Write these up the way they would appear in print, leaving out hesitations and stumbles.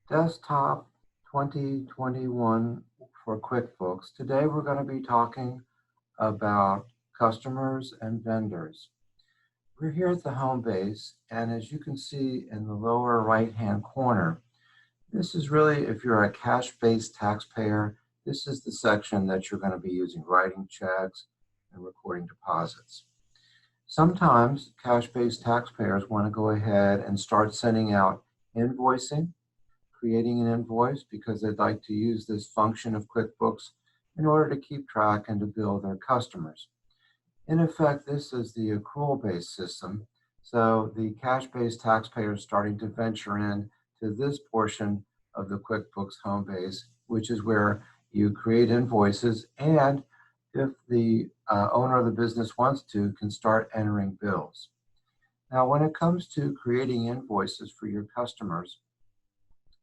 Desktop 2021 for QuickBooks. Today we're going to be talking about customers and vendors. We're here at the home base, and as you can see in the lower right-hand corner, this is really, if you're a cash-based taxpayer, this is the section that you're going to be using, writing checks and recording deposits. Sometimes cash-based taxpayers want to go ahead and start sending out invoicing, creating an invoice, because they'd like to use this function of QuickBooks in order to keep track and to bill their customers. In effect, this is the accrual-based system. So the cash-based taxpayer is starting to venture in to this portion of the QuickBooks home base, which is where you create invoices, and if the owner of the business wants to, can start entering bills. Now, when it comes to creating invoices for your customers,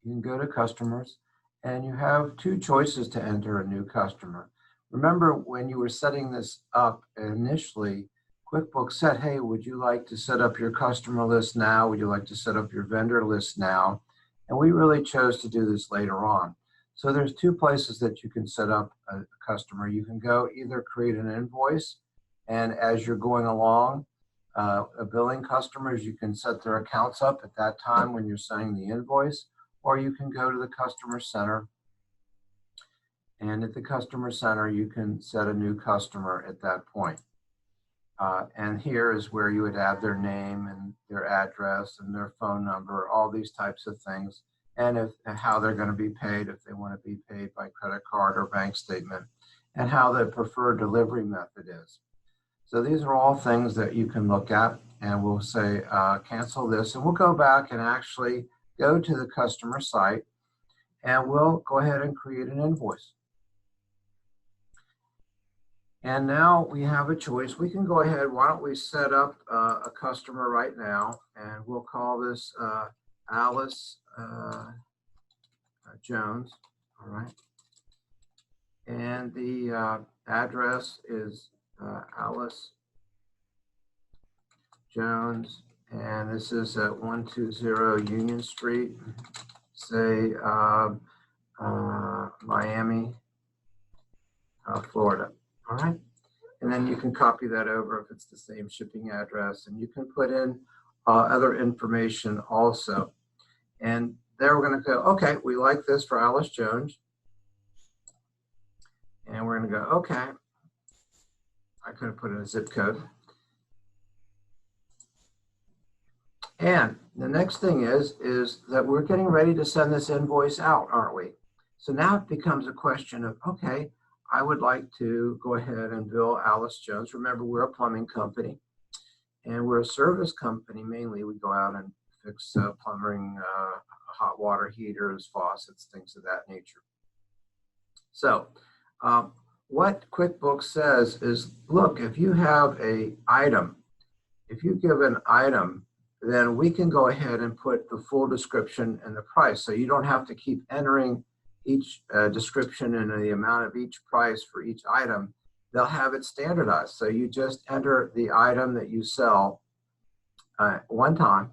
you can go to customers and you have two choices to enter a new customer. Remember, when you were setting this up initially, QuickBooks said, hey, would you like to set up your customer list now? Would you like to set up your vendor list now? And we really chose to do this later on. So there's two places that you can set up a customer. You can go either create an invoice, and as you're going along, billing customers, you can set their accounts up at that time when you're sending the invoice, or you can go to the customer center, and at the customer center you can set a new customer at that point. And here is where you would add their name and their address and their phone number, all these types of things, and how they're going to be paid, if they want to be paid by credit card or bank statement, and how the preferred delivery method is. So these are all things that you can look at, and we'll say cancel this, and we'll go back and actually go to the customer site, and we'll go ahead and create an invoice. And now we have a choice. We can go ahead, why don't we set up a customer right now, and we'll call this Alice Jones, all right? And the address is Alice Jones, and this is at 120 Union Street, say Miami, Florida. All right, and then you can copy that over if it's the same shipping address, and you can put in other information also. And there we're going to go, okay, we like this for Alice Jones, and we're going to go, okay. I could have put in a zip code. And the next thing is that we're getting ready to send this invoice out, aren't we? So now it becomes a question of, okay, I would like to go ahead and bill Alice Jones. Remember, we're a plumbing company, and we're a service company mainly. We go out and fix plumbing, hot water heaters, faucets, things of that nature. So what QuickBooks says is, look, if you have an item, if you give an item, then we can go ahead and put the full description and the price. So you don't have to keep entering each description and the amount of each price for each item. They'll have it standardized. So you just enter the item that you sell one time,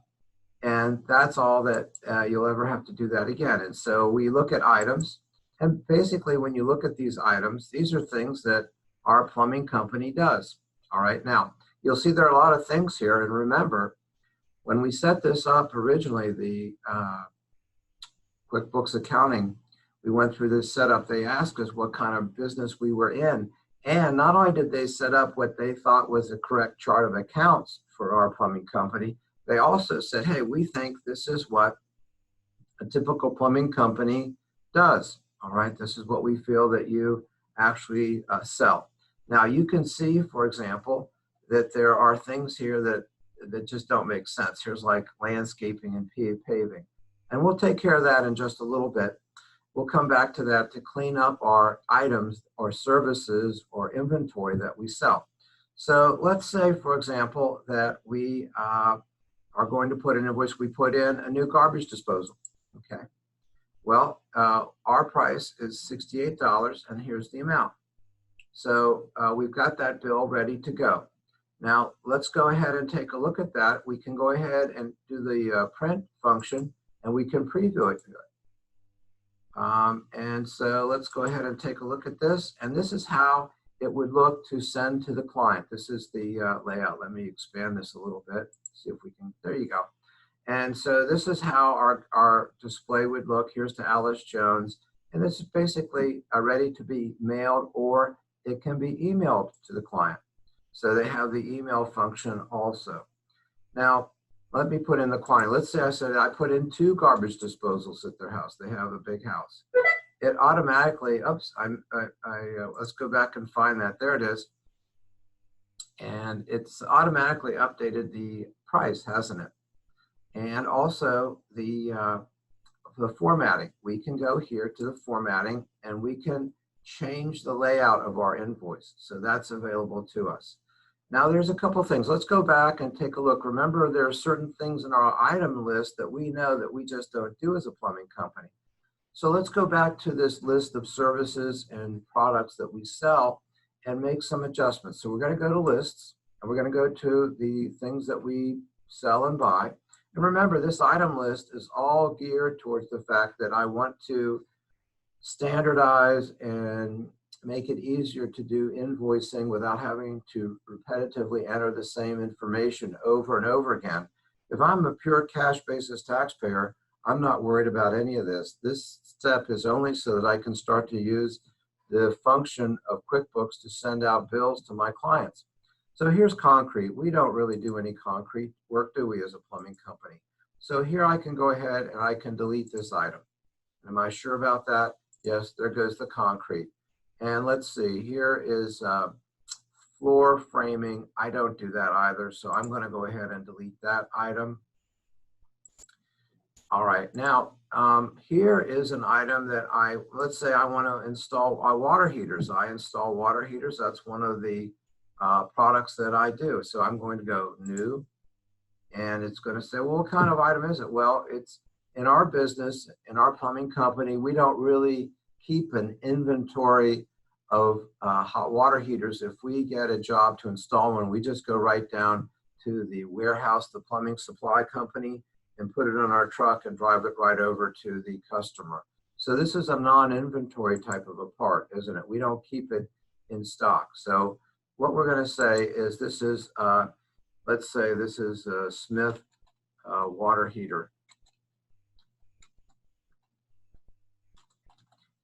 and that's all that you'll ever have to do that again. And so we look at items, and basically when you look at these items, these are things that our plumbing company does. All right, now you'll see there are a lot of things here, and remember, when we set this up originally, the QuickBooks accounting, we went through this setup. They asked us what kind of business we were in. And not only did they set up what they thought was the correct chart of accounts for our plumbing company, they also said, hey, we think this is what a typical plumbing company does. All right, this is what we feel that you actually sell. Now you can see, for example, that there are things here that just don't make sense. Here's like landscaping and paving. And we'll take care of that in just a little bit. We'll come back to that to clean up our items or services or inventory that we sell. So let's say, for example, that we are going to put in invoice, we put in a new garbage disposal, okay? Well, our price is $68, and here's the amount. So we've got that bill ready to go. Now, let's go ahead and take a look at that. We can go ahead and do the print function, and we can preview it. And so let's go ahead and take a look at this. And this is how it would look to send to the client. This is the layout. Let me expand this a little bit. See if we can, there you go. And so this is how our display would look. Here's to Alice Jones. And this is basically ready to be mailed, or it can be emailed to the client. So they have the email function also. Now, let me put in the quantity. Let's say I said I put in 2 garbage disposals at their house. They have a big house. It automatically, oops, let's go back and find that. There it is. And it's automatically updated the price, hasn't it? And also the formatting. We can go here to the formatting and we can change the layout of our invoice. So that's available to us. Now there's a couple things. Let's go back and take a look. Remember, there are certain things in our item list that we know that we just don't do as a plumbing company. So let's go back to this list of services and products that we sell and make some adjustments. So we're going to go to lists and we're going to go to the things that we sell and buy. And remember, this item list is all geared towards the fact that I want to standardize and make it easier to do invoicing without having to repetitively enter the same information over and over again. If I'm a pure cash basis taxpayer, I'm not worried about any of this. This step is only so that I can start to use the function of QuickBooks to send out bills to my clients. So here's concrete. We don't really do any concrete work, do we, as a plumbing company? So here I can go ahead and I can delete this item. Am I sure about that? Yes, there goes the concrete. And let's see, here is floor framing. I don't do that either, so I'm going to go ahead and delete that item. All right, now here is an item that let's say I want to install water heaters. I install water heaters. That's one of the products that I do. So I'm going to go new, and it's going to say, well, what kind of item is it? Well, it's in our business, in our plumbing company, we don't really keep an inventory of hot water heaters. If we get a job to install one, we just go right down to the warehouse, the plumbing supply company, and put it on our truck and drive it right over to the customer. So this is a non-inventory type of a part, isn't it? We don't keep it in stock. So what we're going to say is this is, let's say this is a Smith water heater.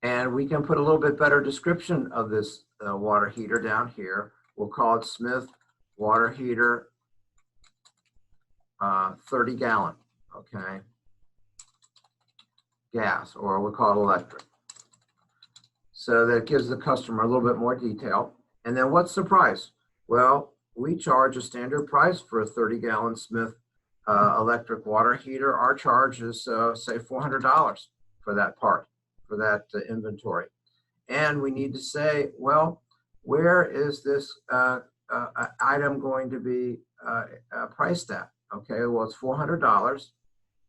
And we can put a little bit better description of this water heater down here. We'll call it Smith water heater 30 gallon, okay? Gas, or we'll call it electric. So that gives the customer a little bit more detail. And then what's the price? Well, we charge a standard price for a 30 gallon Smith electric water heater. Our charge is say $400 for that part, for that inventory. And we need to say, well, where is this item going to be priced at? Okay, well, it's $400.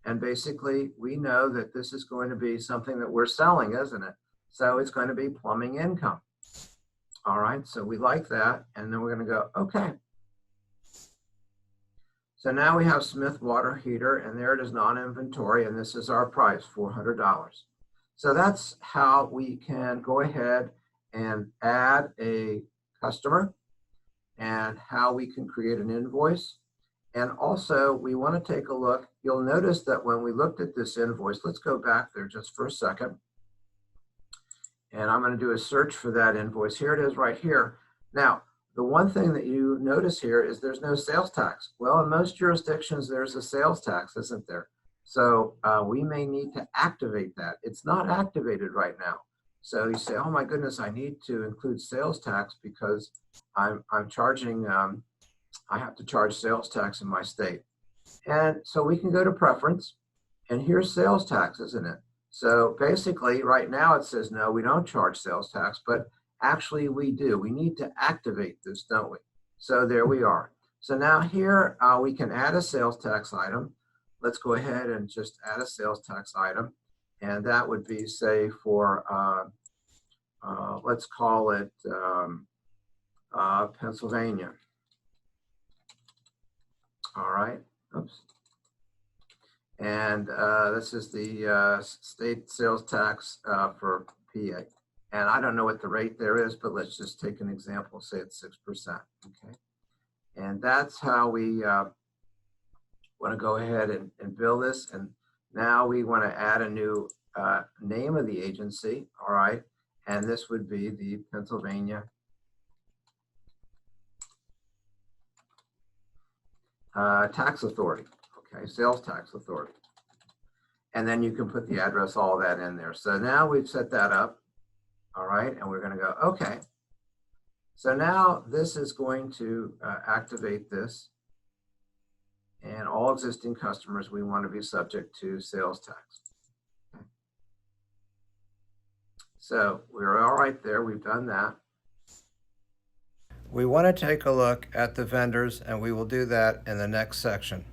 And basically, we know that this is going to be something that we're selling, isn't it? So it's going to be plumbing income. All right, so we like that. And then we're going to go, okay. So now we have Smith water heater, and there it is, non-inventory, and this is our price, $400. So that's how we can go ahead and add a customer and how we can create an invoice. And also we want to take a look. You'll notice that when we looked at this invoice, let's go back there just for a second. And I'm going to do a search for that invoice. Here it is right here. Now, the one thing that you notice here is there's no sales tax. Well, in most jurisdictions, there's a sales tax, isn't there? So we may need to activate that. It's not activated right now. So you say, oh my goodness, I need to include sales tax because I'm charging, I have to charge sales tax in my state. And so we can go to preference, and here's sales tax, isn't it? So basically right now it says, no, we don't charge sales tax, but actually we do. We need to activate this, don't we? So there we are. So now here we can add a sales tax item. Let's go ahead and just add a sales tax item. And that would be, say, for, let's call it Pennsylvania. All right. Oops. And this is the state sales tax for PA. And I don't know what the rate there is, but let's just take an example, say it's 6%, okay? And that's how we want to go ahead and bill this. And now we want to add a new name of the agency, all right? And this would be the Pennsylvania Tax Authority, okay, Sales Tax Authority. And then you can put the address, all that in there. So now we've set that up, all right? And we're gonna go, okay. So now this is going to activate this. And all existing customers, we want to be subject to sales tax. Okay. So we're all right there, we've done that. We want to take a look at the vendors, and we will do that in the next section.